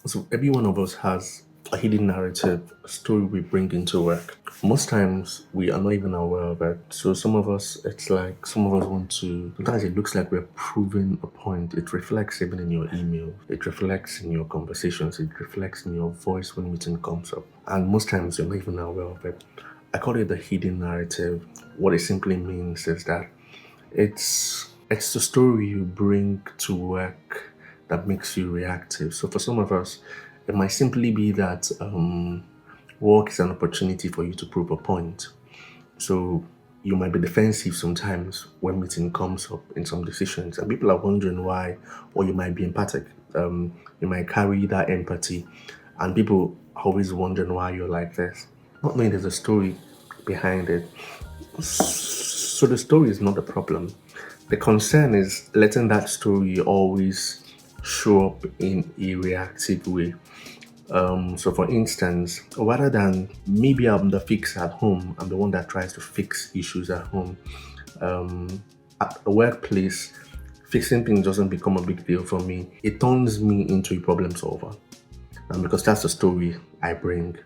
So every one of us has a hidden narrative, a story we bring into work. Most times we are not even aware of it. So some of us, it's like some of us want to. Sometimes it looks like we're proving a point. It reflects even in your email. It reflects in your conversations. It reflects in your voice when meeting comes up. And most times you're not even aware of it. I call it the hidden narrative. What it simply means is that it's the story you bring to work that makes you reactive. So for some of us, it might simply be that work is an opportunity for you to prove a point. So you might be defensive sometimes when meeting comes up in some decisions, and people are wondering why, or you might be empathic. You might carry that empathy, and people are always wondering why you're like this. Not knowing there's a story behind it. So the story is not the problem. The concern is letting that story always show up in a reactive way. So, for instance, rather than maybe I'm the fix at home, I'm the one that tries to fix issues at home. At the workplace, fixing things doesn't become a big deal for me. It turns me into a problem solver. And because that's the story I bring.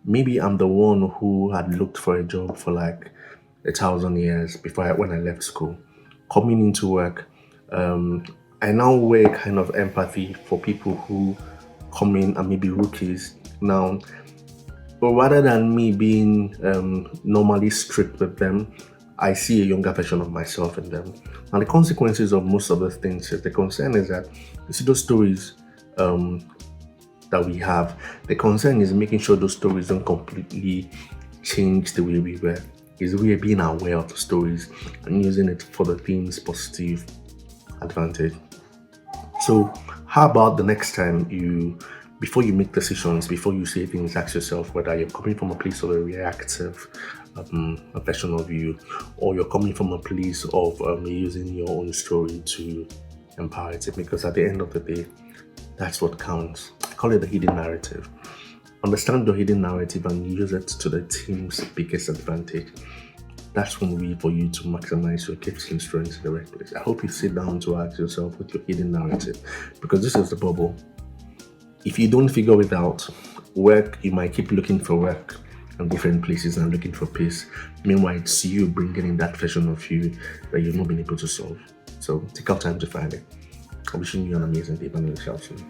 Maybe I'm the one who had looked for a job for like 1,000 years when I left school. Coming into work, I now wear kind of empathy for people who come in and maybe rookies. Now, but rather than me being normally strict with them, I see a younger version of myself in them. And the consequences of most of the things is the concern is that you see those stories that we have. The concern is making sure those stories don't completely change the way we were. Is we are being aware of the stories and using it for the team's positive advantage. So, how about the next time before you make decisions, before you say things, ask yourself whether you're coming from a place of a reactive a version of you, or you're coming from a place of using your own story to empower it. Because at the end of the day, that's what counts. I call it the hidden narrative. Understand your hidden narrative and use it to the team's biggest advantage. That's one way for you to maximize your gifts and strengths in the workplace. I hope you sit down to ask yourself with your hidden narrative, because this is the bubble. If you don't figure it out, you might keep looking for work in different places and looking for peace. Meanwhile, it's you bringing in that version of you that you've not been able to solve. So take out time to find it. I'm wishing you an amazing day. My name is Shelton.